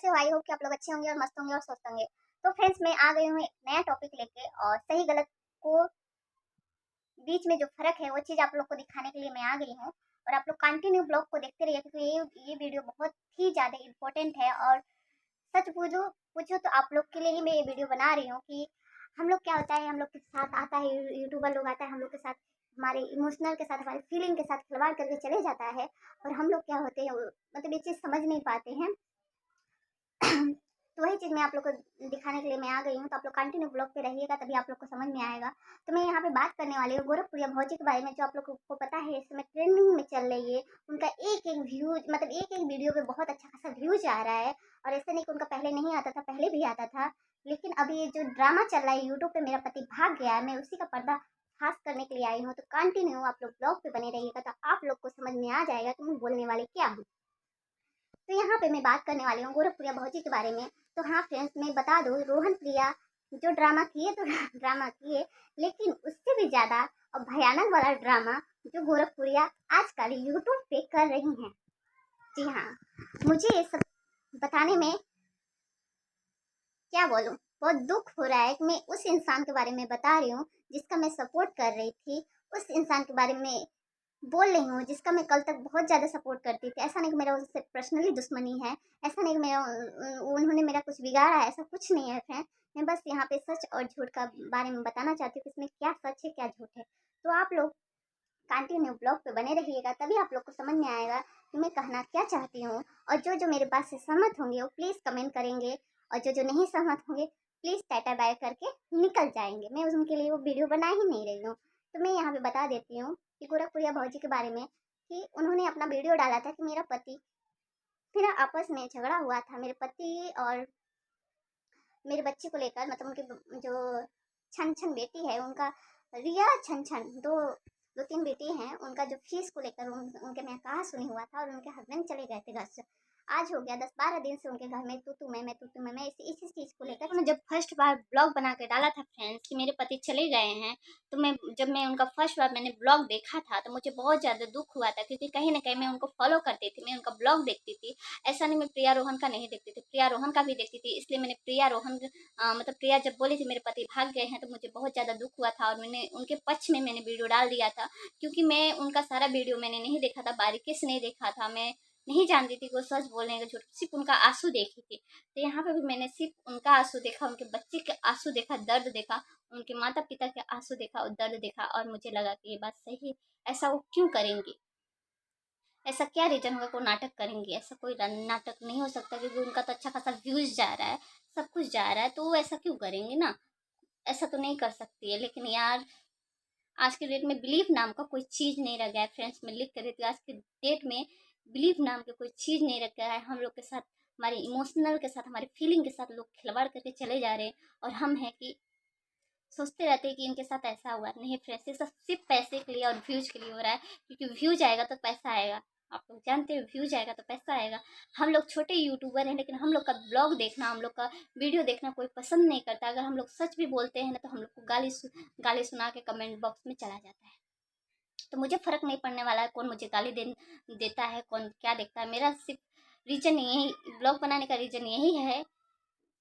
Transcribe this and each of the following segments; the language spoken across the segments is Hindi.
कैसे हो? आई होप कि आप लोग अच्छे होंगे और मस्त होंगे और स्वस्थ होंगे। तो फ्रेंड्स, मैं आ गई हूँ एक नया टॉपिक लेके, और सही गलत को बीच में जो फ़र्क है वो चीज़ आप लोग को दिखाने के लिए मैं आ गई हूँ। और आप लोग कंटिन्यू ब्लॉग को देखते रहिए, क्योंकि ये वीडियो बहुत ही ज़्यादा इम्पोर्टेंट है। और सच पूछो पूछो तो आप लोग के लिए ही मैं ये वीडियो बना रही हूँ कि हम लोग क्या होता है, हम लोग के साथ आता है, यूट्यूबर लोग आता है हम लोग के साथ, हमारे इमोशनल के साथ, हमारी फीलिंग के साथ खिलवाड़ करके चले जाता है। और हम लोग क्या होते हैं, मतलब ये चीज़ समझ नहीं पाते हैं। तो वही चीज़ मैं आप लोग को दिखाने के लिए मैं आ गई हूँ। तो आप लोग कंटिन्यू ब्लॉग पे रहिएगा, तभी आप लोग को समझ में आएगा। तो मैं यहाँ पे बात करने वाली हूँ गोरखपुरिया भौजी के बारे में, जो आप लोग को पता है इस समय ट्रेंडिंग में चल रही है। उनका एक एक व्यूज, मतलब एक एक वीडियो पे बहुत अच्छा खासा व्यूज आ रहा है। और ऐसे नहीं कि उनका पहले नहीं आता था, पहले भी आता था। लेकिन अभी ये जो ड्रामा चल रहा है यूट्यूब पे, मेरा पति भाग गया, मैं उसी का पर्दा खास करने के लिए आई हूँ। तो कंटिन्यू आप लोग ब्लॉग पे बने रहिएगा, तो आप लोग को समझ में आ जाएगा कि मैं बोलने वाली क्या हूँ। तो यहाँ पे मैं बात करने वाली हूँ गोरखप्रिया भौजी के बारे में। तो हाँ फ्रेंड्स, मैं बता दूँ, रोहन प्रिया जो ड्रामा किए तो ड्रामा किए, लेकिन उससे भी ज़्यादा और भयानक वाला ड्रामा जो गोरखपुरिया आजकल यूट्यूब पे कर रही हैं। जी हाँ, मुझे ये सब बताने में क्या बोलूँ, बहुत दुख हो रहा है कि मैं उस इंसान के बारे में बता रही हूँ जिसका मैं सपोर्ट कर रही थी, उस इंसान के बारे में बोल रही हूँ जिसका मैं कल तक बहुत ज़्यादा सपोर्ट करती थी। ऐसा नहीं कि मेरा उससे पर्सनली दुश्मनी है, ऐसा नहीं कि मेरा उन्होंने मेरा कुछ बिगाड़ा है, ऐसा कुछ नहीं है फ्रेंड। मैं बस यहाँ पे सच और झूठ का बारे में बताना चाहती हूँ कि इसमें क्या सच है क्या झूठ है। तो आप लोग कंटिन्यू ब्लॉग पे बने रहिएगा, तभी आप लोग को समझ में आएगा कि मैं कहना क्या चाहती हूँ। और जो जो मेरे बात से सहमत होंगे वो प्लीज़ कमेंट करेंगे, और जो जो नहीं सहमत होंगे प्लीज़ टाटा बाय करके निकल जाएंगे। मैं उनके लिए वो वीडियो बना ही नहीं रही हूँ। तो मैं यहाँ पे बता देती हूँ कि गोरखपुरिया भौजी के बारे में, कि उन्होंने अपना वीडियो डाला था कि मेरा आपस में झगड़ा हुआ था, मेरे पति और मेरे बच्चे को लेकर, मतलब उनके जो छन छन बेटी है उनका, रिया छन छन, दो तीन बेटी हैं, उनका जो फीस को लेकर उनके मैं कहा सुनी हुआ था, और उनके हस्बैंड चले गए थे घर से। आज हो गया 10-12 दिन से उनके घर में तू मैं तू मैं इसी चीज़ को लेकर उन्होंने जब फर्स्ट बार ब्लॉग बना के डाला था फ्रेंड्स कि मेरे पति चले गए हैं। तो जब मैं उनका फर्स्ट बार मैंने ब्लॉग देखा था, तो मुझे बहुत ज़्यादा दुख हुआ था, क्योंकि कहीं ना कहीं मैं उनको फॉलो करती थी, मैं उनका ब्लॉग देखती थी। ऐसा नहीं मैं प्रिया रोहन का नहीं देखती थी, प्रिया रोहन का भी देखती थी। इसलिए मैंने प्रिया रोहन मतलब प्रिया जब बोली थी मेरे पति भाग गए हैं, तो मुझे बहुत ज़्यादा दुख हुआ था, और मैंने उनके पक्ष में मैंने वीडियो डाल दिया था। क्योंकि मैं उनका सारा वीडियो मैंने नहीं देखा था, बारीकी से नहीं देखा था, मैं नहीं जानती थी कि वो सच बोल रहे हैं कि झूठ, सिर्फ उनका आंसू देखी थी। तो यहाँ पे भी मैंने सिर्फ उनका आंसू देखा, उनके बच्चे के आंसू देखा, दर्द देखा, उनके माता पिता के आंसू देखा और दर्द देखा, और मुझे लगा कि ये बात सही है। ऐसा वो क्यों करेंगी, ऐसा क्या रीजन होगा को नाटक करेंगी? ऐसा कोई नाटक नहीं हो सकता, क्योंकि उनका तो अच्छा खासा व्यूज जा रहा है, सब कुछ जा रहा है, तो वो ऐसा क्यों करेंगे ना? ऐसा तो नहीं कर सकती है। लेकिन यार, आज के डेट में बिलीफ नाम का कोई चीज़ नहीं रह गया है फ्रेंड्स। मैं लिख कर देती हूँ, आज के डेट में बिलीफ नाम का कोई चीज़ नहीं रख गया है। हम लोग के साथ, हमारे इमोशनल के साथ, हमारे फीलिंग के साथ लोग खिलवाड़ करके चले जा रहे हैं, और हम हैं कि सोचते रहते हैं कि इनके साथ ऐसा हुआ। नहीं फ्रेंड्स, ये सब सिर्फ पैसे के लिए और व्यूज के लिए हो रहा है, क्योंकि व्यूज आएगा तो पैसा आएगा। आप लोग जानते हैं, व्यूज आएगा तो पैसा आएगा। हम लोग छोटे यूट्यूबर हैं, लेकिन हम लोग का ब्लॉग देखना, हम लोग का वीडियो देखना कोई पसंद नहीं करता। अगर हम लोग सच भी बोलते हैं ना, तो हम लोग को गाली सुना के कमेंट बॉक्स में चला जाता है। तो मुझे फ़र्क नहीं पड़ने वाला है कौन मुझे देता है, कौन क्या देखता है। मेरा सिर्फ रीज़न यही, ब्लॉग बनाने का रीज़न यही है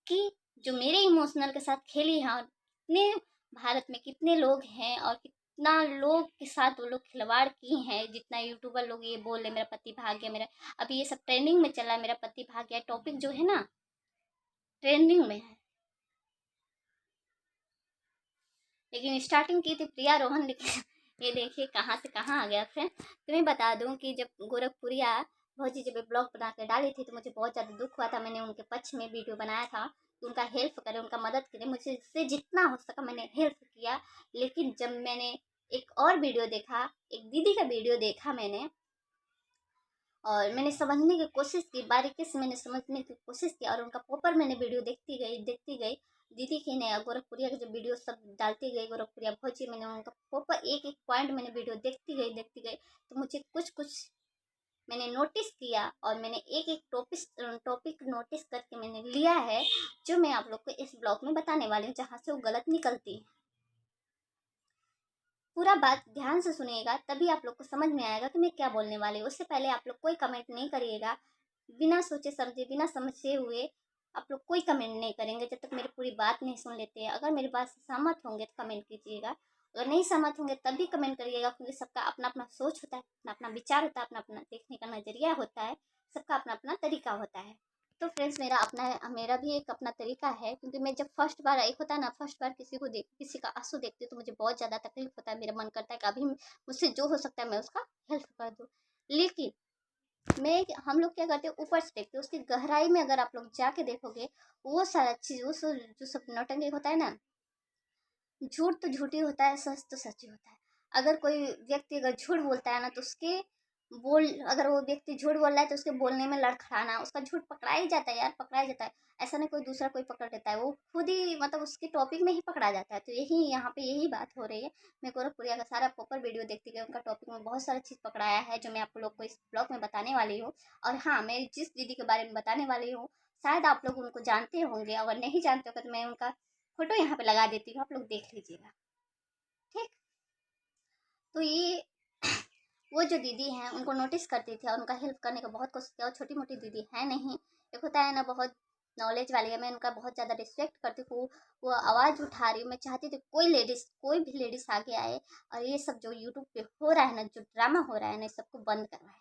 कि जो मेरे इमोशनल के साथ खेली है, और कितने भारत में कितने लोग हैं, और कितना लोग के साथ वो लोग खिलवाड़ की हैं। जितना यूट्यूबर लोग ये बोल रहे मेरा पति भाग गया, मेरा अभी ये सब ट्रेंडिंग में चला है, मेरा पति भाग गया टॉपिक जो है ना, ट्रेंडिंग में है। लेकिन स्टार्टिंग की थी प्रिया रोहन, लेकिन ये देखिए कहाँ से कहाँ आ गया फ्रेंड। तो मैं बता दूं कि जब गोरखपुरिया भौजी जब ब्लॉग बना के डाली थी, तो मुझे बहुत ज़्यादा दुख हुआ था। मैंने उनके पक्ष में वीडियो बनाया था कि उनका हेल्प करें, उनका मदद करें, मुझे से जितना हो सका मैंने हेल्प किया। लेकिन जब मैंने एक और वीडियो देखा, एक दीदी का वीडियो देखा मैंने, और मैंने समझने की कोशिश की, बारीकी से मैंने समझने की कोशिश की, और उनका प्रॉपर मैंने वीडियो देखती गई। दीदी की ने गोरखपुरिया की जब वीडियो सब डालती गई, गोरखपुरिया भौजी, मैंने उनका प्रॉपर एक एक पॉइंट मैंने वीडियो देखती गई। तो मुझे कुछ कुछ मैंने नोटिस किया, और मैंने एक एक टॉपिक नोटिस करके मैंने लिया है, जो मैं आप लोग को इस ब्लॉग में बताने वाली हूँ, जहाँ से वो गलत निकलती है। पूरा बात ध्यान से सुनिएगा, तभी आप लोग को समझ में आएगा कि मैं क्या बोलने वाली हूँ। उससे पहले आप लोग कोई कमेंट नहीं करिएगा। बिना सोचे समझे, बिना समझे हुए आप लोग कोई कमेंट नहीं करेंगे जब तक मेरी पूरी बात नहीं सुन लेते हैं। अगर मेरी बात से सहमत होंगे तो कमेंट कीजिएगा, अगर नहीं सहमत होंगे तब भी कमेंट करिएगा, क्योंकि सबका अपना अपना सोच होता है, अपना अपना विचार होता है, अपना अपना देखने का नज़रिया होता है, सबका अपना अपना तरीका होता है। तो फ्रेंड्स, मेरा भी एक अपना तरीका है, क्योंकि मैं जब फर्स्ट बार, एक होता है ना, फर्स्ट बार किसी का आंसू देखती हूँ तो मुझे बहुत ज़्यादा तकलीफ होता है, मेरा मन करता है कि अभी मुझसे जो हो सकता है मैं उसका हेल्प कर दूँ। लेकिन मैं हम लोग क्या करते हैं, ऊपर से देखते हैं, उसकी गहराई में अगर आप लोग जाके देखोगे, वो सारा चीज़, वो जो सब नौटंकी होता है ना, झूठ तो झूठ ही होता है, सच तो सच ही होता है। अगर कोई व्यक्ति अगर झूठ बोलता है ना, तो उसके बोल अगर वो व्यक्ति झूठ बोल रहा है तो उसके बोलने में लड़खड़ाना, उसका झूठ पकड़ा ही जाता है यार, पकड़ा ही जाता है। ऐसा नहीं कोई दूसरा कोई पकड़ लेता है, वो खुद ही मतलब उसके टॉपिक में ही पकड़ा जाता है। तो यही यहाँ पे यही बात हो रही है। मैं गोरखपुरिया का सारा प्रॉपर वीडियो देखती गई, उनका टॉपिक में बहुत सारा चीज़ पकड़ाया है जो मैं आप लोग को इस ब्लॉग में बताने वाली हूँ। और हाँ, मैं जिस दीदी के बारे में बताने वाली हूँ, शायद आप लोग उनको जानते होंगे, अगर नहीं जानते होगा तो मैं उनका फोटो यहाँ पे लगा देती हूँ, आप लोग देख लीजिएगा। ठीक। तो ये वो जो दीदी हैं उनको नोटिस करती थी और उनका हेल्प करने का बहुत कोशिश किया, और छोटी मोटी दीदी है नहीं, एक होता है ना बहुत नॉलेज वाली है, मैं उनका बहुत ज़्यादा रिस्पेक्ट करती हूँ। वो आवाज़ उठा रही हूँ, मैं चाहती थी कोई भी लेडीज़ आगे आए और ये सब जो यूट्यूब पे हो रहा है ना, जो ड्रामा हो रहा है ना, इस सबको बंद करवाए।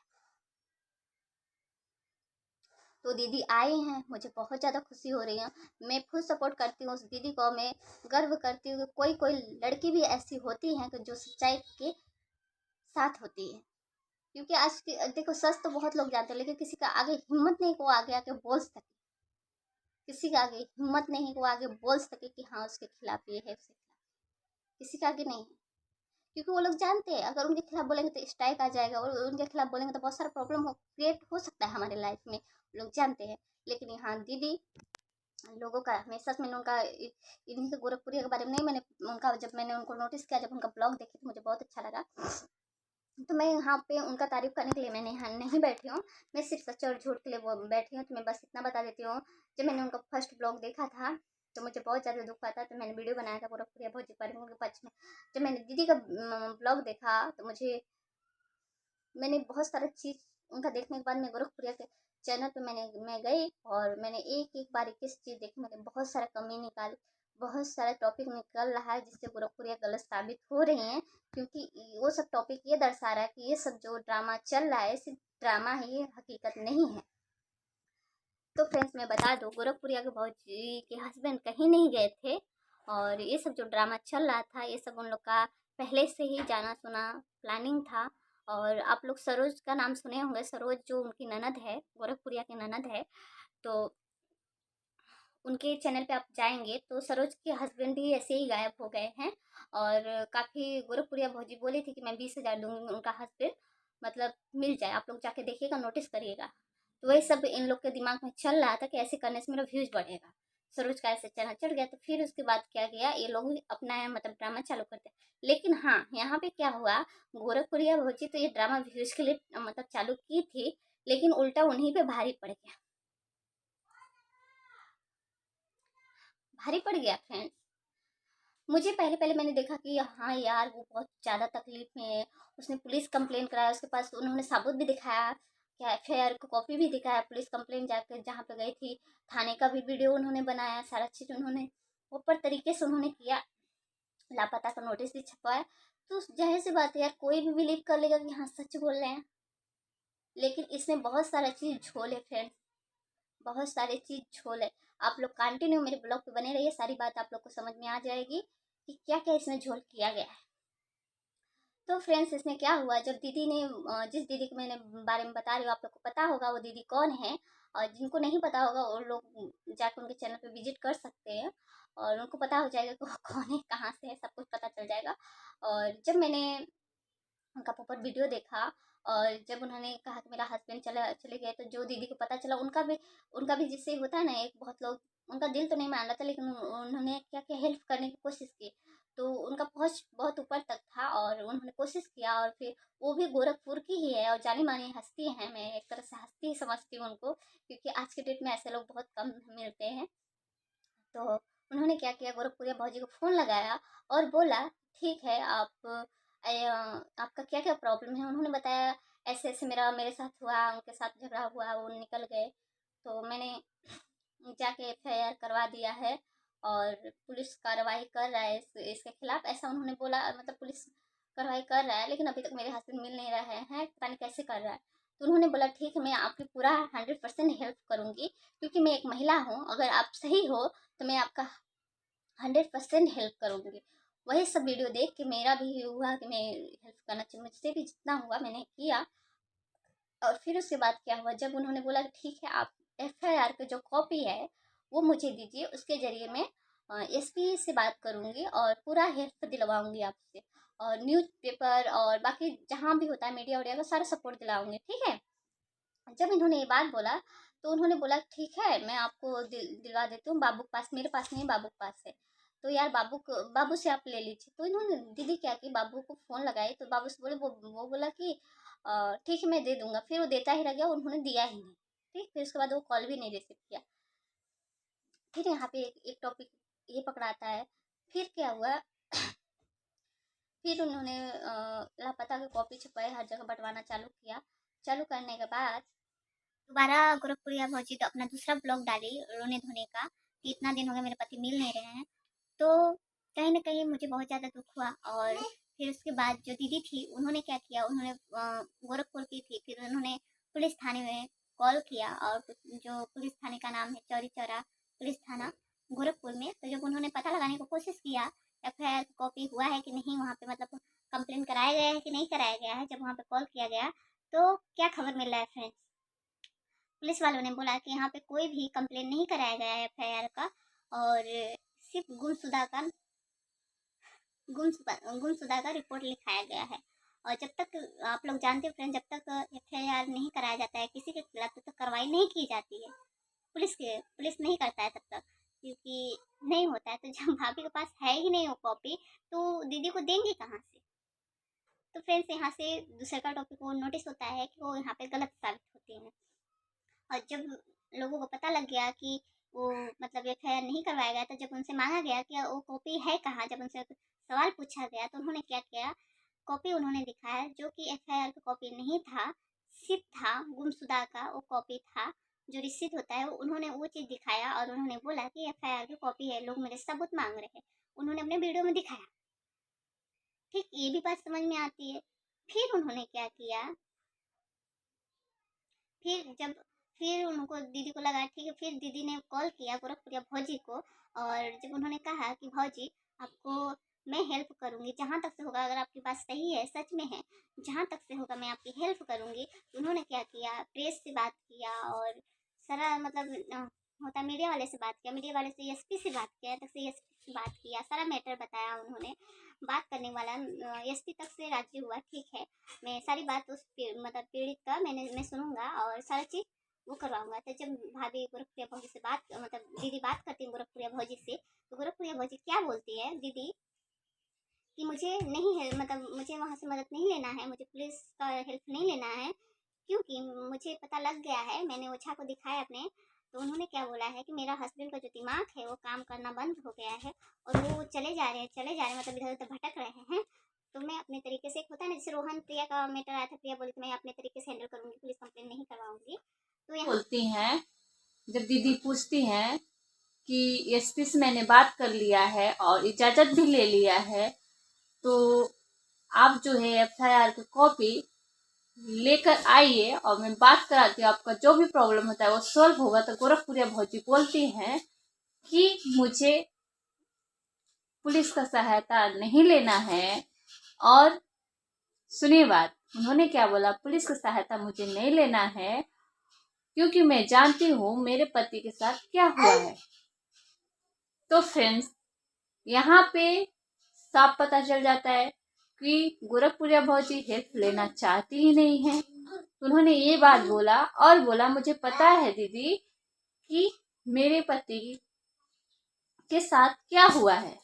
तो दीदी आए हैं, मुझे बहुत ज़्यादा खुशी हो रही है। मैं फुल सपोर्ट करती हूँ उस दीदी को, मैं गर्व करती हूँ कि कोई कोई लड़की भी ऐसी होती है कि जो सच्चाई के साथ होती है। क्योंकि आज की देखो, सच तो बहुत लोग जानते हैं, लेकिन किसी का आगे हिम्मत नहीं को आगे आके बोल सके, किसी का आगे हिम्मत नहीं को आगे बोल सके कि हाँ उसके खिलाफ ये है, उसके खिलाफ, किसी का आगे नहीं है। क्योंकि वो लोग जानते हैं अगर उनके खिलाफ बोलेंगे तो स्ट्राइक आ जाएगा, और उनके खिलाफ बोलेंगे तो बहुत सारा प्रॉब्लम क्रिएट हो सकता है हमारे लाइफ में, लोग जानते हैं। लेकिन यहाँ दीदी लोगों का, मैं सच में उनका इन्हीं के गोरखपुरी के बारे में नहीं, मैंने उनका जब मैंने उनको नोटिस किया, जब उनका ब्लॉग देखी तो मुझे बहुत अच्छा लगा। तो मैं यहाँ पे उनका तारीफ करने के लिए मैंने यहाँ नहीं बैठी हूँ, मैं सिर्फ सच और झूठ के लिए वो बैठी हूँ। तो मैं बस इतना बता देती हूँ, जब मैंने उनका फर्स्ट ब्लॉग देखा था तो मुझे बहुत ज़्यादा दुख हुआ था, तो मैंने वीडियो बनाया था गोरखपुरिया भौजी पर के पक्ष में। जब मैंने दीदी का ब्लॉग देखा तो मैंने बहुत सारा चीज़ उनका देखने के बाद मैं गोरखपुरिया के चैनल पे मैं गई और मैंने एक एक बार किस चीज़ देखी, मैंने बहुत सारा कमी निकाली, बहुत सारा टॉपिक निकल रहा है जिससे गोरखपुरिया गलत साबित हो रही हैं। क्योंकि वो सब टॉपिक ये दर्शा रहा है कि ये सब जो ड्रामा चल रहा है सिर्फ ड्रामा है, ये हकीकत नहीं है। तो फ्रेंड्स, मैं बता दूँ, गोरखपुरिया के भौजी के हस्बैंड कहीं नहीं गए थे, और ये सब जो ड्रामा चल रहा था ये सब उन लोग का पहले से ही जाना सुना प्लानिंग था। और आप लोग सरोज का नाम सुने होंगे, सरोज जो उनकी ननद है, गोरखपुरिया की ननद है। तो उनके चैनल पे आप जाएंगे तो सरोज के हस्बैंड भी ऐसे ही गायब हो गए हैं। और काफ़ी गोरखपुरिया भौजी बोली थी कि मैं 20,000 दूंगी, उनका हस्बैंड मतलब मिल जाए, आप लोग जाके देखिएगा, नोटिस करिएगा। तो वही सब इन लोग के दिमाग में चल रहा था कि ऐसे करने से मेरा व्यूज बढ़ेगा। सरोज का ऐसे चैनल चढ़ गया, तो फिर उसके बाद क्या किया, ये लोग अपना मतलब ड्रामा चालू करते। लेकिन हाँ, यहाँ पे क्या हुआ, गोरखपुरिया भौजी तो ये ड्रामा व्यूज के लिए मतलब चालू की थी, लेकिन उल्टा उन्हीं पे भारी पड़ गया, भारी पड़ गया फ्रेंड्स। मुझे पहले पहले मैंने देखा कि हाँ यार, वो बहुत ज़्यादा तकलीफ में है, उसने पुलिस कंप्लेन कराया, उसके पास उन्होंने सबूत भी दिखाया, क्या FIR को कॉपी भी दिखाया, पुलिस कंप्लेन जाकर जहाँ पे गई थी, थाने का भी वीडियो उन्होंने बनाया, सारा चीज़ उन्होंने प्रॉपर तरीके से उन्होंने किया, लापता का नोटिस भी छपवाया। तो जाहिर सी बात है यार, कोई भी बिलीव कर लेगा कि हाँ सच बोल रहे हैं। लेकिन इसमें बहुत सारा चीज़ झोल है फ्रेंड्स, बहुत सारी चीज़ झोल है। आप लोग कंटिन्यू मेरे ब्लॉग पे बने रहिए, सारी बात आप लोग को समझ में आ जाएगी कि क्या क्या इसमें झोल किया गया है। तो फ्रेंड्स, इसमें क्या हुआ, जब दीदी ने जिस दीदी के मैंने बारे में बता रही हूँ, आप लोग को पता होगा वो दीदी कौन है, और जिनको नहीं पता होगा वो लोग जाकर उनके चैनल पे विजिट कर सकते हैं और उनको पता हो जाएगा कि वो कौन है, कहाँ से है, सब कुछ पता चल जाएगा। और जब मैंने उनका प्रॉपर वीडियो देखा, और जब उन्होंने कहा कि मेरा हस्बैंड चले गए, तो जो दीदी को पता चला, उनका भी जिससे होता है ना, एक बहुत लोग, उनका दिल तो नहीं मान रहा था, लेकिन उन्होंने क्या क्या हेल्प करने की कोशिश की। तो उनका पहुंच बहुत ऊपर तक था और उन्होंने कोशिश किया, और फिर वो भी गोरखपुर की ही है और जानी मानी हस्ती है, मैं एक तरह से हस्ती ही समझती हूँ उनको, क्योंकि आज के डेट में ऐसे लोग बहुत कम मिलते हैं। तो उन्होंने क्या किया, गोरखपुरिया भौजी को फ़ोन लगाया और बोला, ठीक है, आपका क्या क्या प्रॉब्लम है। उन्होंने बताया, ऐसे ऐसे मेरे साथ हुआ, उनके साथ झगड़ा हुआ, वो निकल गए। तो मैंने जाके एफआईआर करवा दिया है और पुलिस कार्रवाई कर रहा है इसके खिलाफ, ऐसा उन्होंने बोला। मतलब पुलिस कार्रवाई कर रहा है, लेकिन अभी तक मेरे हस्बैंड मिल नहीं रहे हैं, पता नहीं कैसे कर रहा है। तो उन्होंने बोला ठीक है, मैं आपकी पूरा 100% हेल्प करूँगी, क्योंकि मैं एक महिला हूँ, अगर आप सही हो तो मैं आपका 100% हेल्प करूँगी। वही सब वीडियो देख के मेरा भी हुआ कि मैं हेल्प करना चाहिए, मुझसे भी जितना हुआ मैंने किया। और फिर उसके बाद क्या हुआ, जब उन्होंने बोला कि ठीक है, आप एफआईआर की जो कॉपी है वो मुझे दीजिए, उसके ज़रिए मैं एसपी से बात करूँगी और पूरा हेल्प दिलवाऊँगी आपसे, और न्यूज़पेपर और बाकी जहाँ भी होता है मीडिया वडिया का सारा सपोर्ट दिलाऊँगी, ठीक है। जब इन्होंने ये बात बोला तो उन्होंने बोला ठीक है, मैं आपको दिलवा देती हूँ, बाबू के पास, मेरे पास नहीं, बाबू के पास है। तो यार बाबू से आप ले लीजिए। तो इन्होंने दीदी क्या की, बाबू को फ़ोन लगाई तो बाबू से बोले, वो बोला कि ठीक है मैं दे दूँगा। फिर वो देता ही रह गया, उन्होंने दिया ही नहीं। ठीक, फिर उसके बाद वो कॉल भी नहीं रिसीव किया। फिर यहाँ पे एक टॉपिक ये पकड़ाता है। फिर क्या हुआ, फिर उन्होंने लापता की कॉपी छुपाई, हर जगह बँटवाना चालू किया। चालू करने के बाद दोबारा गोरखपुरिया भौजी तो अपना दूसरा ब्लॉग डाली रोने धोने का कि इतना दिन हो गया मेरे पति मिल नहीं रहे हैं। तो कहीं ना कहीं मुझे बहुत ज़्यादा दुख हुआ। और फिर उसके बाद जो दीदी थी उन्होंने क्या किया, उन्होंने गोरखपुर की थी, फिर उन्होंने पुलिस थाने में कॉल किया, और जो पुलिस थाने का नाम है चौरी चौरा पुलिस थाना गोरखपुर में। तो जब उन्होंने पता लगाने की कोशिश किया एफआईआर कॉपी हुआ है कि नहीं वहाँ पे, मतलब कंप्लेन कराया गया है कि नहीं कराया गया है, जब वहाँ पे कॉल किया गया तो क्या खबर मिल रहा है फ्रेंड्स, पुलिस वालों ने बोला कि यहाँ पे कोई भी कंप्लेन नहीं कराया गया है एफआईआर का, और सिर्फ गुमशुदा का रिपोर्ट लिखाया गया है। और जब तक आप लोग जानते हो फ्रेंड, जब तक एफआईआर नहीं कराया जाता है किसी के खिलाफ, तब तक कार्रवाई नहीं की जाती है। पुलिस नहीं करता है तब तक, क्योंकि नहीं होता है। तो जब भाभी के पास है ही नहीं वो कॉपी, तो दीदी को देंगे कहाँ से। तो फ्रेंड्स, यहाँ से दूसरे का टॉपिक वो नोटिस होता है कि वो यहाँ पे गलत साबित होती है। और जब लोगों को पता लग गया कि वो मतलब एफआईआर नहीं करवाया गया, तो जब उनसे मांगा गया कि वो कॉपी है कहाँ, जब उनसे सवाल पूछा गया, तो उन्होंने क्या किया, कॉपी उन्होंने दिखाया जो कि एफआईआर का कॉपी नहीं था, सिर्फ था गुमशुदा का वो कॉपी था, जो रिसीट होता है। उन्होंने वो चीज़ दिखाया और उन्होंने बोला कि एफआईआर की कॉपी है, लोग मेरे सबूत मांग रहे हैं। उन्होंने अपने वीडियो में दिखाया। ठीक, ये भी बात समझ में आती है। फिर उन्होंने क्या किया, फिर जब फिर उनको दीदी को लगा ठीक है, फिर दीदी ने कॉल किया गोरखपुरिया भौजी को, और जब उन्होंने कहा कि भौजी आपको मैं हेल्प करूंगी, जहाँ तक से होगा, अगर आपकी बात सही है, सच में है, जहाँ तक से होगा मैं आपकी हेल्प करूंगी। तो उन्होंने क्या किया, प्रेस से बात किया, और सारा मतलब होता मीडिया वाले से बात किया, मीडिया वाले से एसपी से बात किया, तक से एसपी से बात किया, सारा मैटर बताया उन्होंने। बात करने वाला एसपी तक से राजी हुआ, ठीक है मैं सारी बात उस मतलब पीड़ित का मैं सुनूंगा और सारी चीज़ वो करवाऊंगा। तो जब भाभी गोरखपुरिया भौजी से बात, मतलब दीदी बात करती है गोरखपुरिया भौजी से, तो गोरखपुरिया भौजी क्या बोलती है दीदी कि मुझे नहीं है, मतलब मुझे वहाँ से मदद नहीं लेना है, मुझे पुलिस का हेल्प नहीं लेना है, क्योंकि मुझे पता लग गया है, मैंने ओझा को दिखाया अपने। तो उन्होंने क्या बोला है कि मेरा हस्बैंड का जो दिमाग है वो काम करना बंद हो गया है, और वो चले जा रहे हैं, मतलब इधर उधर भटक रहे हैं। तो मैं अपने तरीके से, एक होता है ना जैसे रोहन प्रिया का मैटर आया था, प्रिया बोली मैं अपने तरीके से हैंडल करूंगी, पुलिस कंप्लेन नहीं करवाऊंगी। तो यहाँ बोलती हैं, जब दीदी पूछती हैं कि एसपी से मैंने बात कर लिया है और इजाज़त भी ले लिया है, तो आप जो है एफआईआर की कॉपी लेकर आइए और मैं बात कराती हूँ, आपका जो भी प्रॉब्लम होता है वो सॉल्व होगा। तो गोरखपुरिया भौजी बोलती हैं कि मुझे पुलिस का सहायता नहीं लेना है। और सुनिए बात, उन्होंने क्या बोला, पुलिस की सहायता मुझे नहीं लेना है क्योंकि मैं जानती हूँ मेरे पति के साथ क्या हुआ है। तो फ्रेंड्स, यहाँ पे साफ पता चल जाता है कि गोरखपुरिया भौजी हेल्प लेना चाहती ही नहीं है। उन्होंने ये बात बोला और बोला मुझे पता है दीदी कि मेरे पति के साथ क्या हुआ है।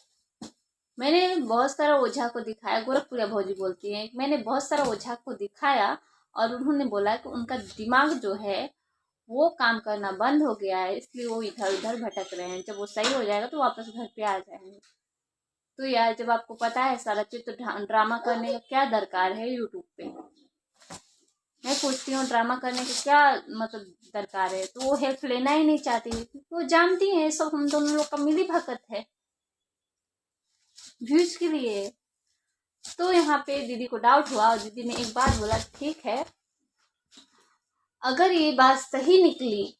मैंने बहुत सारा ओझा को दिखाया, गोरखपुरिया भौजी बोलती हैं मैंने बहुत सारा ओझा को दिखाया और उन्होंने बोला कि उनका दिमाग जो है वो काम करना बंद हो गया है, इसलिए वो इधर उधर भटक रहे हैं। जब वो सही हो जाएगा तो वापस घर पे आ जाएंगे। तो यार, जब आपको पता है सारा चीज तो ड्रामा करने का क्या दरकार है यूट्यूब पे। मैं पूछती हूँ ड्रामा करने की क्या मतलब दरकार है, तो वो हेल्प लेना ही नहीं चाहती, क्योंकि वो जानती है सब हम दोनों लोग का मिली भगत है व्यूज के लिए। तो यहाँ पे दीदी को डाउट हुआ और दीदी ने एक बात बोला, ठीक है अगर ये बात सही निकली,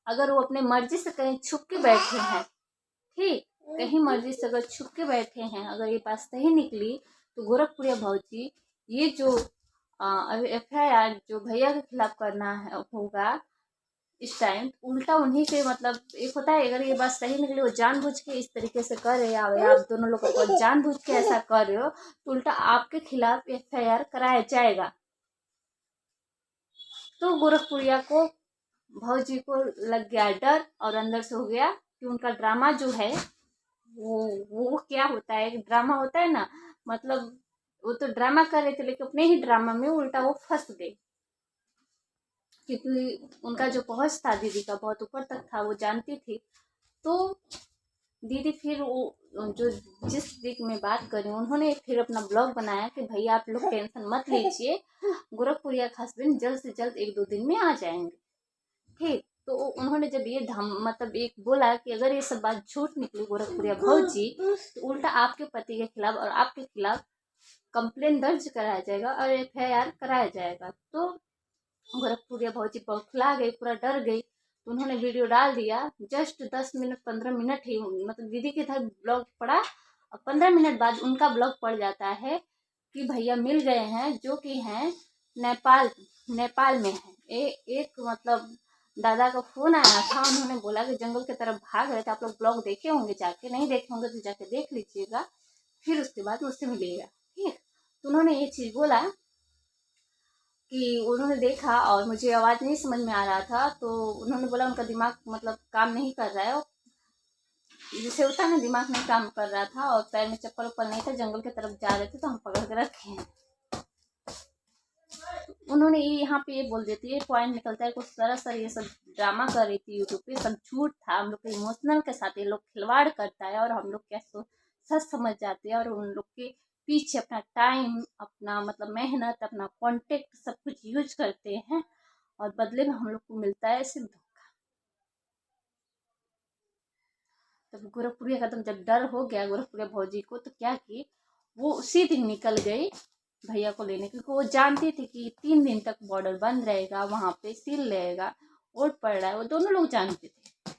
अगर वो अपने मर्जी से कहीं छुप के बैठे हैं, ठीक, कहीं मर्जी से अगर छुप के बैठे हैं, अगर ये बात सही निकली, तो गोरखपुरिया भौजी ये जो FIR जो भैया के खिलाफ करना है होगा इस टाइम, उल्टा उन्हीं के मतलब एक होता है, अगर ये बात सही निकली वो जानबूझ के इस तरीके से कर रहे हैं या आप दोनों लोग को जानबूझ के ऐसा कर रहे हो, तो उल्टा आपके खिलाफ FIR कराया जाएगा। तो गोरखपुरिया को भौजी को लग गया डर और अंदर से हो गया कि उनका ड्रामा जो है वो क्या होता है, ड्रामा होता है ना, मतलब वो तो ड्रामा कर रहे थे लेकिन अपने ही ड्रामा में उल्टा वो फंस गए, क्योंकि उनका जो पहुंच था दीदी का बहुत ऊपर तक था, वो जानती थी। तो दीदी फिर वो जो जिस वीक में बात करी उन्होंने फिर अपना ब्लॉग बनाया कि भैया आप लोग टेंशन मत लीजिए, गोरखपुरिया का हस्बैंड जल्द से जल्द 1-2 दिन में आ जाएंगे, ठीक। तो उन्होंने जब ये मतलब एक बोला कि अगर ये सब बात झूठ निकली गोरखपुरिया भौजी, तो उल्टा आपके पति के खिलाफ और आपके खिलाफ कंप्लेन दर्ज कराया जाएगा और FIR कराया जाएगा। तो गोरखपुरिया भौजी बौखला गई, पूरा डर गई। तो उन्होंने वीडियो डाल दिया, जस्ट 10 मिनट 15 मिनट ही मतलब दीदी के इधर ब्लॉग पड़ा और 15 मिनट बाद उनका ब्लॉग पड़ जाता है कि भैया मिल गए हैं, जो कि हैं नेपाल में है। एक मतलब दादा का फोन आया था, उन्होंने बोला कि जंगल की तरफ भाग रहे थे, आप लोग ब्लॉग देखे होंगे, जाके नहीं देखे होंगे तो जाके देख लीजिएगा, फिर उसके बाद मुझसे मिलिएगा, ठीक। तो उन्होंने ये चीज़ बोला कि उन्होंने देखा और मुझे आवाज़ नहीं समझ में आ रहा था, तो उन्होंने बोला उनका दिमाग मतलब काम नहीं कर रहा है, जैसे होता है ना दिमाग नहीं काम कर रहा था और पैर में चप्पल उप्पल नहीं था, जंगल की तरफ जा रहे थे तो हम पकड़ के रखे हैं। उन्होंने ये यहाँ पे ये बोल देती है, पॉइंट निकलता है कुछ सरासर ये सब ड्रामा कर रही थी यूट्यूब पे, सब झूठ था, हम लोग के इमोशनल के साथ ये लोग खिलवाड़ करता है और हम लोग क्या सच समझ जाते हैं और उन लोग के पीछे अपना टाइम, अपना मतलब मेहनत, अपना कॉन्टेक्ट सब कुछ यूज करते हैं और बदले में हम लोग को मिलता है सिर्फ धोखा। तब गोरखपुरिया का जब डर हो गया गोरखपुरिया भौजी को, तो क्या की वो उसी दिन निकल गई भैया को लेने, क्योंकि वो जानती थी कि 3 दिन तक बॉर्डर बंद रहेगा, वहां पे सील रहेगा, वोट पड़ रहा है, वो दोनों लोग जानते थे।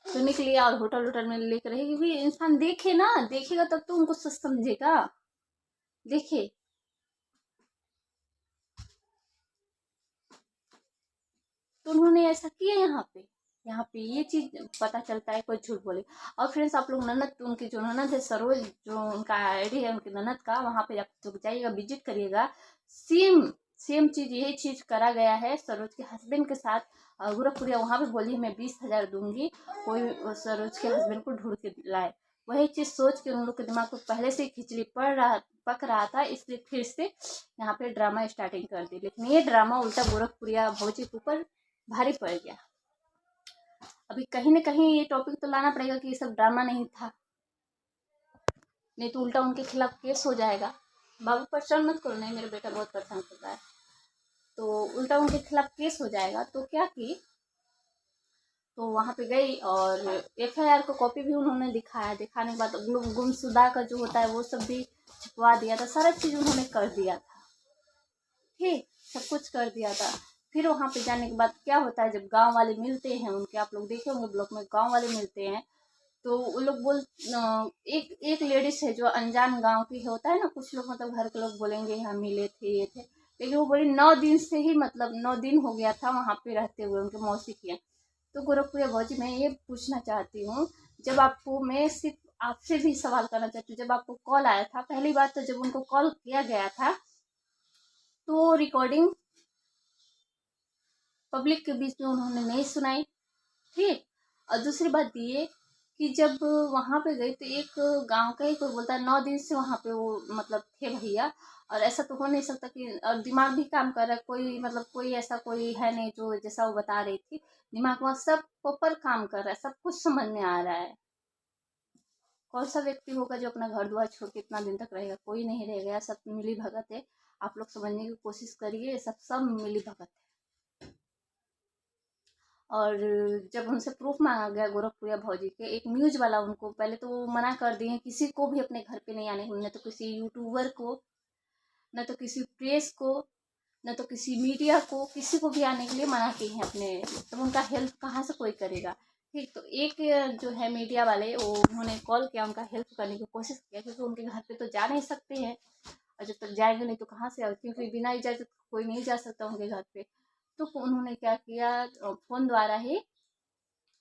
तो निकली और होटल में लेकर रही, क्योंकि इंसान देखे ना, देखेगा तब तो उनको सच समझेगा, देखे। तो उन्होंने ऐसा किया यहाँ पे ये चीज पता चलता है कोई झूठ बोले। और फ्रेंड्स आप लोग ननद, उनकी जो ननद है सरोज, जो उनका आईडी है उनकी ननद का, वहां पे आप जाइएगा विजिट करिएगा, सेम चीज यही चीज करा गया है सरोज के हस्बैंड के साथ। गोरखपुरिया वहां पे बोली मैं 20,000 दूंगी, कोई सरोज के हस्बैंड को ढूंढ के लाए, वही चीज सोच के उन लोग के दिमाग को पहले से खिचड़ी पक रहा था, इसलिए फिर से यहाँ पे ड्रामा स्टार्टिंग कर दी। लेकिन ये ड्रामा उल्टा गोरखपुरिया भौजी के ऊपर भारी पड़ गया। अभी कहीं ना कहीं ये टॉपिक तो लाना पड़ेगा कि ये सब ड्रामा नहीं था, नहीं तो उल्टा उनके खिलाफ केस हो जाएगा। बाबू परेशान मत करो, नहीं मेरा बेटा बहुत परेशान कर रहा है, तो उल्टा उनके खिलाफ केस हो जाएगा। तो क्या की, तो वहां पे गई और FIR को कॉपी भी उन्होंने दिखाया, दिखाने के बाद गुमशुदा का जो होता है वो सब भी छुपवा दिया था, सारा चीज उन्होंने कर दिया था, ठीक, सब कुछ कर दिया था। फिर वहां पे जाने के बाद क्या होता है, जब गांव वाले मिलते हैं उनके, आप लोग देखे होंगे ब्लॉग में, गांव वाले मिलते हैं तो वो लोग एक लेडीज है जो अनजान गांव की होता है ना, कुछ लोग मतलब घर के लोग बोलेंगे हम मिले थे ये थे, लेकिन वो बोली 9 दिन से ही मतलब 9 दिन हो गया था वहां पे रहते हुए, उनके मौसी की। तो गोरखपुरिया भौजी मैं ये पूछना चाहती हूँ, जब आपको, मैं सिर्फ आपसे भी सवाल करना चाहती हूँ, जब आपको कॉल आया था पहली बात, तो जब उनको कॉल किया गया था तो रिकॉर्डिंग पब्लिक के बीच में उन्होंने नहीं सुनाई, ठीक। और दूसरी बात ये कि जब वहां पे गई तो एक गांव का ही कोई बोलता है 9 दिन से वहां पे वो मतलब थे भैया, और ऐसा तो हो नहीं सकता कि, और दिमाग भी काम कर रहा है, कोई मतलब कोई ऐसा कोई है नहीं जो जैसा वो बता रही थी, दिमाग वहाँ सब प्रॉपर काम कर रहा है, सब कुछ समझ में आ रहा है। कौन सा व्यक्ति होगा जो अपना घर द्वार छोड़ के इतना दिन तक रहेगा? कोई नहीं रहेगा। सब मिली भगत है। आप लोग समझने की कोशिश करिए, सब मिली भगत है। और जब उनसे प्रूफ मांगा गया गोरखपुरिया भौजी के, एक न्यूज वाला उनको पहले तो वो मना कर दिए किसी को भी अपने घर पे नहीं आने को, न तो किसी यूट्यूबर को, न तो किसी प्रेस को, न तो किसी मीडिया को, किसी को भी आने के लिए मना की हैं अपने। तो उनका हेल्प कहाँ से कोई करेगा? ठीक, तो एक जो है मीडिया वाले, वो उन्होंने कॉल किया, उनका हेल्प करने की कोशिश किया, क्योंकि उनके घर पे तो जा नहीं सकते हैं, और जब तक जाएंगे नहीं तो कहाँ से, क्योंकि बिना इजाज़त कोई नहीं जा सकता उनके घर पे। तो उन्होंने क्या किया, फ़ोन द्वारा ही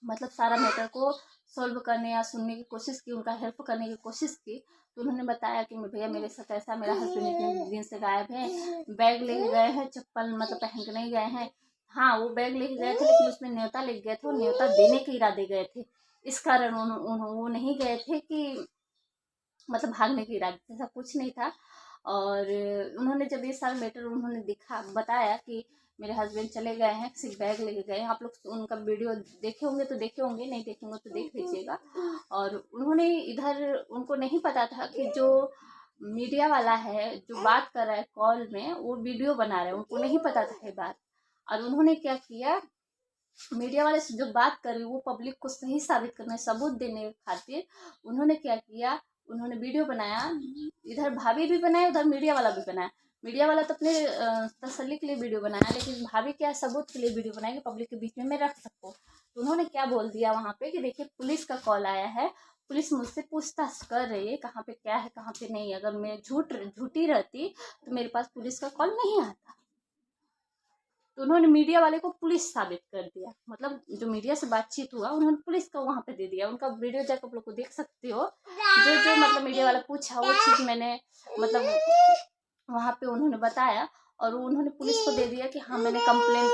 मतलब सारा मैटर को सॉल्व करने या सुनने की कोशिश की, उनका हेल्प करने की कोशिश की। तो उन्होंने बताया कि भैया मेरे साथ ऐसा, मेरा हस्बैंड इतने दिन से गायब है, बैग लेके गए हैं, चप्पल मतलब पहन के नहीं गए हैं। हाँ, वो बैग लेके गए थे, लेकिन उसमें न्योता लिख गए थे, वो न्योता देने के इरादे गए थे। इस कारण वो नहीं गए थे कि मतलब भागने के इरादे से, ऐसा कुछ नहीं था। और उन्होंने जब ये सारा मैटर उन्होंने बताया कि मेरे हस्बैंड चले गए हैं, सिर्फ बैग लेके गए हैं। आप लोग उनका वीडियो देखे होंगे तो देखे होंगे, नहीं देखे होंगे तो देख लीजिएगा। और उन्होंने इधर, उनको नहीं पता था कि जो मीडिया वाला है जो बात कर रहा है कॉल में, वो वीडियो बना रहा है, उनको नहीं पता था ये बात। और उन्होंने क्या किया, मीडिया वाले से जो बात कर रही वो पब्लिक को सही साबित करने, सबूत देने खातिर उन्होंने क्या किया, उन्होंने वीडियो बनाया। इधर भाभी भी बनाया, उधर मीडिया वाला भी बनाया। मीडिया वाला तो अपने तसल्ली के लिए वीडियो बनाया, लेकिन भाभी क्या सबूत के लिए वीडियो बनाया कि पब्लिक के बीच में मैं रख सकूँ। तो उन्होंने क्या बोल दिया वहाँ पे कि देखिए पुलिस का कॉल आया है, पुलिस मुझसे पूछताछ कर रही है कहाँ पे क्या है कहाँ पे नहीं। अगर मैं झूठी रहती तो मेरे पास पुलिस का कॉल नहीं आता। तो उन्होंने मीडिया वाले को पुलिस साबित कर दिया, मतलब जो मीडिया से बातचीत हुआ उन्होंने पुलिस का वहाँ पे दे दिया। उनका वीडियो जाकर आप लोग को देख सकते हो, जो जो मतलब मीडिया वाला पूछा वो चीज़ मैंने मतलब वहाँ पे उन्होंने बताया, और उन्होंने पुलिस को दे दिया कि हाँ मैंने कंप्लेन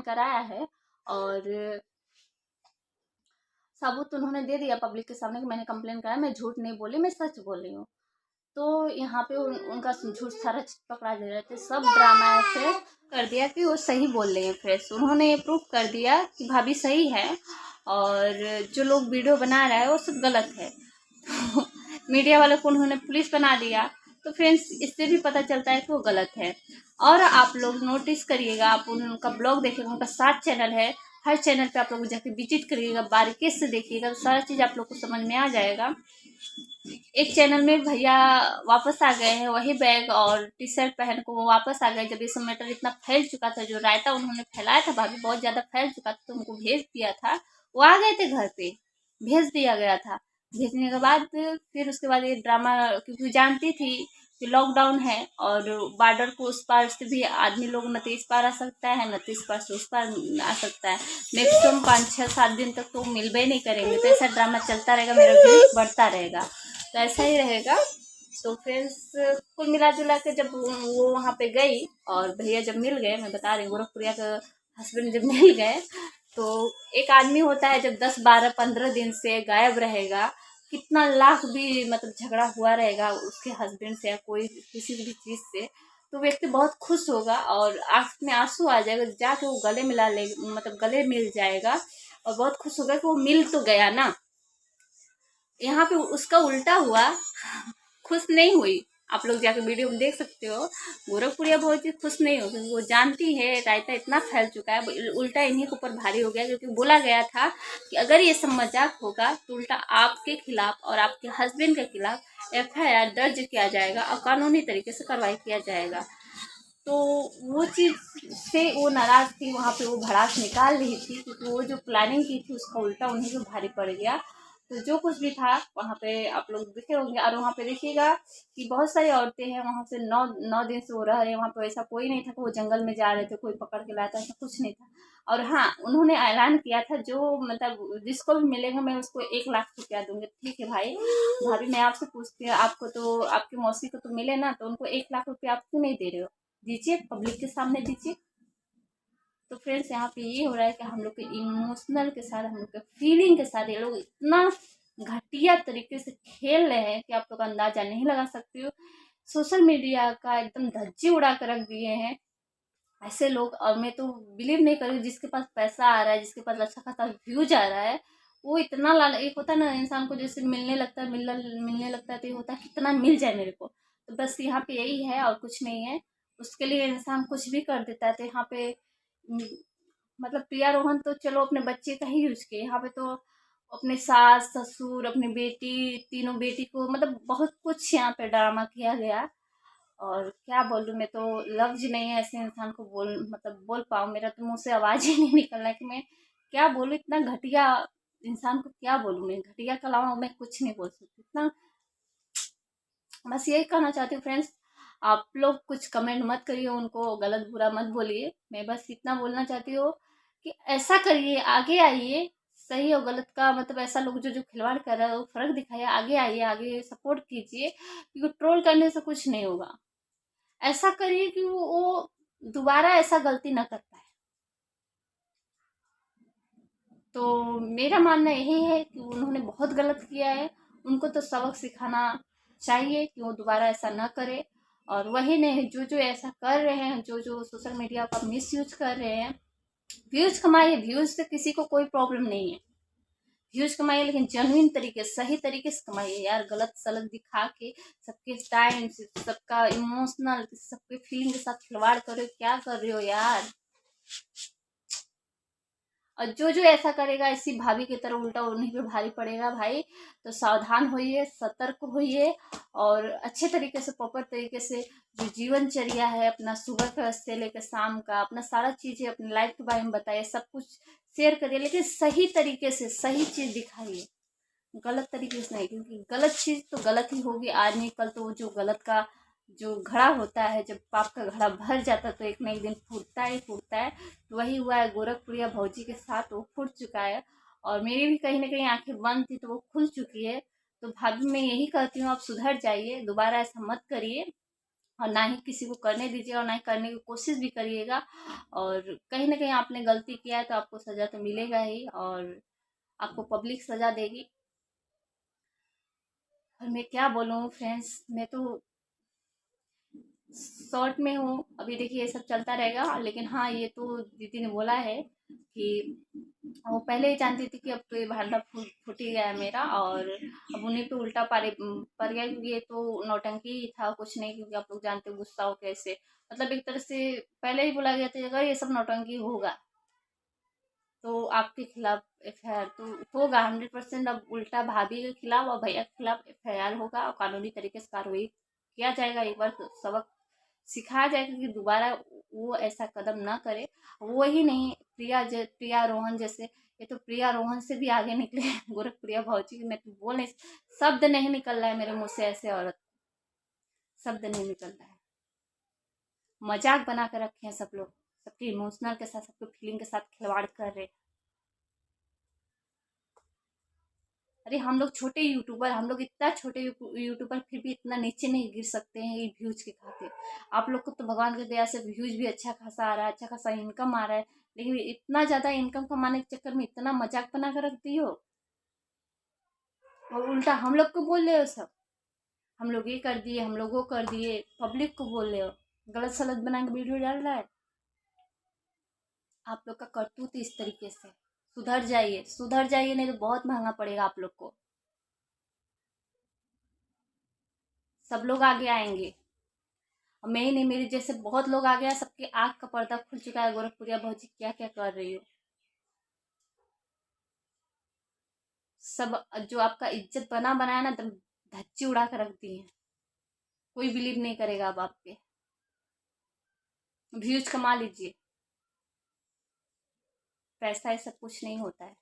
कराया है। और सबूत उन्होंने दे दिया पब्लिक के सामने कि मैंने कंप्लेन कराया, मैं झूठ नहीं बोली, मैं सच बोल रही हूँ। तो यहाँ पे उनका झूठ सारा पकड़ा दे रहे थे, सब ड्रामा ऐसे कर दिया कि वो सही बोल रहे हैं। फ्रेश उन्होंने ये प्रूफ कर दिया कि भाभी सही है, और जो लोग वीडियो बना रहा है वो सब गलत है। तो मीडिया वालों को उन्होंने पुलिस बना दिया। तो फ्रेंड्स इससे भी पता चलता है कि वो गलत है। और आप लोग नोटिस करिएगा, आप उनका ब्लॉग देखिएगा, उनका 7 चैनल है, हर चैनल पे आप लोग जाके विजिट करिएगा, बारीकी से देखिएगा, तो सारा चीज़ आप लोग को समझ में आ जाएगा। एक चैनल में भैया वापस आ गए हैं, वही बैग और टी शर्ट पहन को वो वापस आ गए, जब ये सब मैटर इतना फैल चुका था, जो रायता उन्होंने फैलाया था भाभी बहुत ज़्यादा फैल चुका था, तो उनको भेज दिया था। वो आ गए थे घर पे, भेज दिया गया था। भेजने के बाद फिर उसके बाद ये ड्रामा, क्योंकि जानती थी कि लॉकडाउन है और बॉर्डर को उस पार से भी आदमी लोग न तो इस पार आ सकता है, न तो इस पार से उस पार आ सकता है। मैक्सिमम 5-6-7 दिन तक तो मिलबे नहीं करेंगे, तो ऐसा ड्रामा चलता रहेगा, मेरा व्यूज बढ़ता रहेगा, तो ऐसा ही रहेगा। तो फ्रेंड्स कुल मिला जुला के जब वो वहाँ पे गई और भैया जब मिल गए, मैं बता रही हूँ गोरखपुरिया का हस्बैंड जब मिल गए, तो एक आदमी होता है जब 10-12-15 दिन से गायब रहेगा, कितना लाख भी मतलब झगड़ा हुआ रहेगा उसके हस्बैंड से या कोई किसी भी चीज़ से, तो व्यक्ति बहुत खुश होगा और आँख में आंसू आ जाएगा, जाके वो गले मिला ले, मतलब गले मिल जाएगा और बहुत खुश होगा कि वो मिल तो गया ना। यहाँ पे उसका उल्टा हुआ, खुश नहीं हुई। आप लोग जाके वीडियो में देख सकते हो, गोरखपुरिया बहुत ही खुश नहीं हो, क्योंकि वो जानती है रायता इतना फैल चुका है, उल्टा इन्हीं के ऊपर भारी हो गया, क्योंकि बोला गया था कि अगर ये सब मजाक होगा तो उल्टा आपके खिलाफ और आपके हस्बैंड के खिलाफ FIR दर्ज किया जाएगा और कानूनी तरीके से कार्रवाई किया जाएगा। तो वो चीज़ से वो नाराज़ थी, वहाँ पे वो भड़ास निकाल रही थी, क्योंकि वो जो प्लानिंग की थी उसका उल्टा उन्हीं को भारी पड़ गया। तो जो कुछ भी था वहाँ पे आप लोग देखे होंगे। और वहाँ पे देखिएगा कि बहुत सारी औरतें हैं, वहाँ से 9 दिन से वो रह रहे हैं वहाँ पे। ऐसा कोई नहीं था कि वो जंगल में जा रहे थे, कोई पकड़ के लाया था, ऐसा कुछ नहीं था। और हाँ, उन्होंने ऐलान किया था जो मतलब जिसको भी मिलेगा मैं उसको 1 लाख रुपया दूंगी। ठीक है भाई, भाभी मैं आपसे पूछती हूँ, आपको तो आपकी मौसी को तो मिले ना, तो उनको 1 लाख रुपया आप क्यों नहीं दे रहे हो? दीजिए, पब्लिक के सामने दीजिए। तो फ्रेंड्स यहाँ पे ये हो रहा है कि हम लोग के इमोशनल के साथ, हम लोग के फीलिंग के साथ ये लोग इतना घटिया तरीके से खेल रहे हैं कि आप लोग अंदाजा नहीं लगा सकते हो। सोशल मीडिया का एकदम धज्जी उड़ा कर रख दिए हैं ऐसे लोग। और मैं तो बिलीव नहीं करूँ, जिसके पास पैसा आ रहा है, जिसके पास अच्छा खासा व्यूज आ रहा है, वो इतना एक होता है ना इंसान को, जैसे मिलने लगता है, मिलने लगता है तो ये होता है कितना मिल जाए मेरे को। तो बस यहाँ पे यही है और कुछ नहीं है। उसके लिए इंसान कुछ भी कर देता है। तो यहाँ पे मतलब प्रिया रोहन तो चलो अपने बच्चे का ही यूज किए, यहाँ पे तो अपने सास ससुर अपनी बेटी, तीनों बेटी को, मतलब बहुत कुछ यहाँ पे ड्रामा किया गया। और क्या बोलूँ, मैं तो लफ्ज नहीं है ऐसे इंसान को बोल पाऊँ, मेरा तो मुंह से आवाज ही नहीं निकल रहा है कि मैं क्या बोलूँ। इतना घटिया इंसान को क्या बोलूँ मैं, घटिया के अलावा मैं कुछ नहीं बोल सकती। इतना बस यही कहना चाहती हूँ फ्रेंड्स, आप लोग कुछ कमेंट मत करिए, उनको गलत बुरा मत बोलिए। मैं बस इतना बोलना चाहती हूँ कि ऐसा करिए, आगे आइए। सही और गलत का मतलब ऐसा लोग जो जो खिलवाड़ कर रहा है वो फर्क दिखाइए, आगे आइए, आगे सपोर्ट कीजिए, क्योंकि ट्रोल करने से कुछ नहीं होगा। ऐसा करिए कि वो दोबारा ऐसा गलती ना कर पाए। तो मेरा मानना यही है कि उन्होंने बहुत गलत किया है, उनको तो सबक सिखाना चाहिए कि वो दोबारा ऐसा ना करे। और वही नहीं, जो जो ऐसा कर रहे हैं, जो जो सोशल मीडिया का मिसयूज कर रहे हैं, व्यूज कमाइए, व्यूज से किसी को कोई प्रॉब्लम नहीं है, व्यूज कमाइए, लेकिन जेन्युइन तरीके सही तरीके से कमाइए यार। गलत सलत दिखा के सबके टाइम से, सबका इमोशनल, सबके फीलिंग के साथ खिलवाड़ कर रहे हो, क्या कर रहे हो यार। और जो जो ऐसा करेगा इसी भाभी की तरह उल्टा उन्हीं पे भारी पड़ेगा भाई। तो सावधान होइए, सतर्क होइए, और अच्छे तरीके से, प्रॉपर तरीके से जो जीवनचर्या है अपना, सुबह का से लेकर शाम का अपना सारा चीज़ें अपनी लाइफ के बारे में बताइए, सब कुछ शेयर करिए, लेकिन सही तरीके से सही चीज़ दिखाइए, गलत तरीके से नहीं। क्योंकि गलत चीज़ तो गलत ही होगी, आज नहीं कल तो जो गलत का जो घड़ा होता है, जब पाप का घड़ा भर जाता है तो एक ना एक दिन फूटता ही फूटता है। तो वही हुआ है गोरखपुरिया भौजी के साथ, वो फूट चुका है। और मेरी भी कहीं ना कहीं आंखें बंद थी तो वो खुल चुकी है। तो भाभी मैं यही कहती हूँ, आप सुधर जाइए, दोबारा ऐसा मत करिए, और ना ही किसी को करने दीजिए, और ना ही करने की कोशिश भी करिएगा। और कहीं ना कहीं आपने गलती किया है तो आपको सज़ा तो मिलेगा ही, और आपको पब्लिक सज़ा देगी। और मैं क्या बोलूँ फ्रेंड्स, मैं तो शॉर्ट में हूँ अभी, देखिए ये सब चलता रहेगा। लेकिन हाँ, ये तो दीदी ने बोला है कि वो पहले ही जानती थी कि अब तो ये भांडा फूट ही गया है मेरा, और अब उन्हीं पे उल्टा पड़ गया, क्योंकि ये तो नौटंकी ही था, कुछ नहीं। क्योंकि आप लोग जानते हो गुस्सा हो कैसे, मतलब एक तरह से पहले ही बोला गया था अगर ये सब नौटंकी होगा तो आपके खिलाफ एफआईआर तो होगा 100%। अब उल्टा भाभी के खिलाफ और भैया के खिलाफ एफआईआर होगा, और कानूनी तरीके से कार्रवाई किया जाएगा। एक बार तो सबक सिखाया जाएगा कि दोबारा वो ऐसा कदम ना करे। वो ही नहीं, प्रिया रोहन जैसे, ये तो प्रिया रोहन से भी आगे निकले गोरखप्रिया भौजी की, मैं तो बोल नहीं, शब्द नहीं निकल रहा है मेरे मुँह से, ऐसे औरत शब्द नहीं निकल रहा है। मजाक बना कर रखे हैं सब लोग, सबके इमोशनल के साथ, सबके फीलिंग के साथ खिलवाड़ कर रहे। अरे हम लोग छोटे यूट्यूबर, हम लोग इतना छोटे यूट्यूबर, फिर भी इतना नीचे नहीं गिर सकते हैं ये व्यूज के खातिर। आप लोग को तो भगवान की दया से व्यूज भी अच्छा खासा आ रहा है, अच्छा खासा इनकम आ रहा है, लेकिन इतना ज़्यादा इनकम कमाने के चक्कर में इतना मजाक बना कर रखती हो, और उल्टा हम लोग को बोल रहे हो सब, हम लोग ये कर दिए, हम लोग वो कर दिए, पब्लिक को बोल रहे हो, गलत सलत बना के वीडियो डाल रहा है। आप लोग का करतूत इस तरीके से, सुधर जाइए, सुधर जाइए, नहीं तो बहुत महंगा पड़ेगा आप लोग को। सब लोग आगे आएंगे, और मैं ही नहीं, मेरे जैसे बहुत लोग आ गया, सबके आँख का पर्दा खुल चुका है। गोरखपुरिया भौजी क्या क्या कर रही हो, सब जो आपका इज्जत बना बनाया ना, एकदम धच्ची उड़ा कर रख दी है। कोई बिलीव नहीं करेगा अब आप पे, व्यूज कमा लीजिए, पैसा ये सब कुछ नहीं होता है।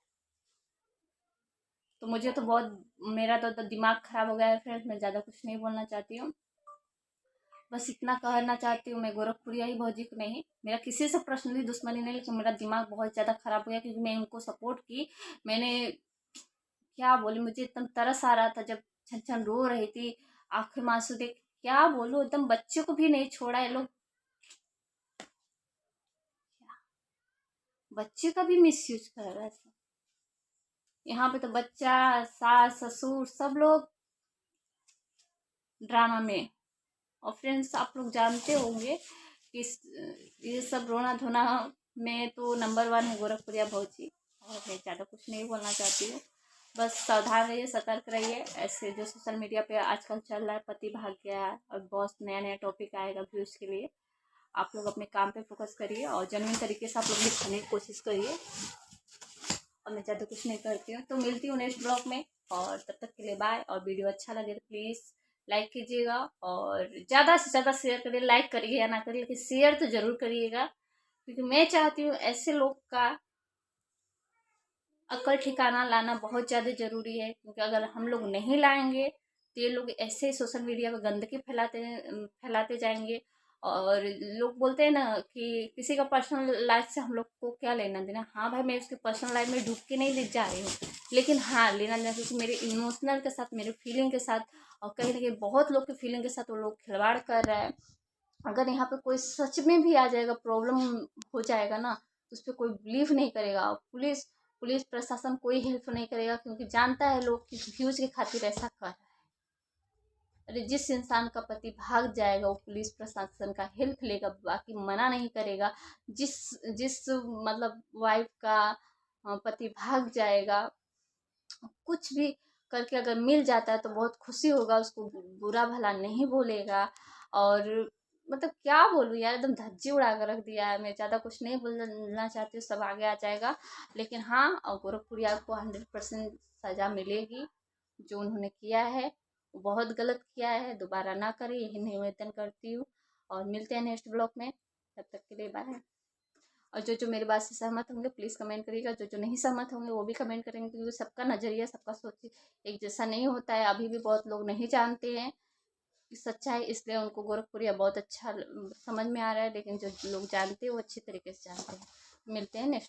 तो मुझे तो बहुत, मेरा तो दिमाग खराब हो गया है फ्रेंड्स, मैं ज़्यादा कुछ नहीं बोलना चाहती हूँ। बस इतना कहना चाहती हूँ, मैं गोरखपुरिया ही भौजी को नहीं, मेरा किसी से पर्सनली दुश्मनी नहीं, लेकिन मेरा दिमाग बहुत ज़्यादा खराब हो गया, क्योंकि मैं उनको सपोर्ट की। मैंने क्या बोली, मुझे एकदम तरस आ रहा था जब छन छन रो रही थी, आंखें में आंसू देख, क्या बोलूं, एकदम बच्चे को भी नहीं छोड़ा ये लोग, बच्चे का भी मिसयूज कर रहा है। यहाँ पे तो बच्चा, सास ससुर सब लोग ड्रामा में। और फ्रेंड्स आप लोग जानते होंगे कि ये सब रोना धोना में तो नंबर 1 है गोरखपुरिया भौजी। और मैं ज़्यादा कुछ नहीं बोलना चाहती हूँ। बस सावधान रहिए, सतर्क रहिए। ऐसे जो सोशल मीडिया पे आजकल चल रहा है, पति भाग गया और बहुत नया नया टॉपिक आएगा व्यूज़ के लिए। आप लोग अपने काम पे फोकस करिए और जेन्युइन तरीके से आप लोग दिखाने की कोशिश करिए। और मैं ज़्यादा कुछ नहीं करती हूँ, तो मिलती हूँ नेक्स्ट ब्लॉग में। और तब तक के लिए बाय। और वीडियो अच्छा लगे तो प्लीज़ लाइक कीजिएगा और ज़्यादा से ज़्यादा शेयर करिए। लाइक करिए या ना करिए, लेकिन शेयर तो ज़रूर करिएगा, क्योंकि मैं चाहती हूँ ऐसे लोग का अक्ल ठिकाना लाना बहुत ज़्यादा ज़रूरी है। क्योंकि अगर हम लोग नहीं लाएंगे तो ये लोग ऐसे ही सोशल मीडिया पर गंदगी फैलाते जाएंगे। और लोग बोलते हैं ना कि किसी का पर्सनल लाइफ से हम लोग को क्या लेना देना। हाँ भाई, मैं उसके पर्सनल लाइफ में डूब के नहीं ले जा रही हूँ, लेकिन हाँ लेना देना, क्योंकि मेरे इमोशनल के साथ, मेरे फीलिंग के साथ, और कहीं ना कहीं बहुत लोग के फीलिंग के साथ वो लोग खिलवाड़ कर रहा है। अगर यहाँ पे कोई सच में भी आ जाएगा, प्रॉब्लम हो जाएगा ना, तो उस पर कोई बिलीव नहीं करेगा। पुलिस प्रशासन कोई हेल्प नहीं करेगा, क्योंकि जानता है लोग कि व्यूज के खातिर ऐसा कर रहा है। अरे जिस इंसान का पति भाग जाएगा वो पुलिस प्रशासन का हेल्प लेगा, बाकी मना नहीं करेगा। जिस जिस मतलब वाइफ का पति भाग जाएगा, कुछ भी करके अगर मिल जाता है तो बहुत खुशी होगा, उसको बुरा भला नहीं बोलेगा। और मतलब क्या बोलूँ यार, एकदम धज्जी उड़ा कर रख दिया है। मैं ज़्यादा कुछ नहीं बोलना चाहती हूँ, सब आगे आ जाएगा। लेकिन हाँ, और गोरखपुरिया को 100% सज़ा मिलेगी। जो उन्होंने किया है वो बहुत गलत किया है, दोबारा ना करें यही निवेदन करती हूँ। और मिलते हैं नेक्स्ट ब्लॉग में, तब तक के लिए बाय। और जो जो मेरी बात से सहमत होंगे प्लीज़ कमेंट करिएगा, जो जो नहीं सहमत होंगे वो भी कमेंट करेंगे, क्योंकि सबका नज़रिया, सबका सोच एक जैसा नहीं होता है। अभी भी बहुत लोग नहीं जानते हैं कि सच्चाई, इसलिए उनको गोरखपुरिया बहुत अच्छा समझ में आ रहा है, लेकिन जो लोग जानते हैं वो अच्छी तरीके से जानते हैं। मिलते हैं नेक्स्ट।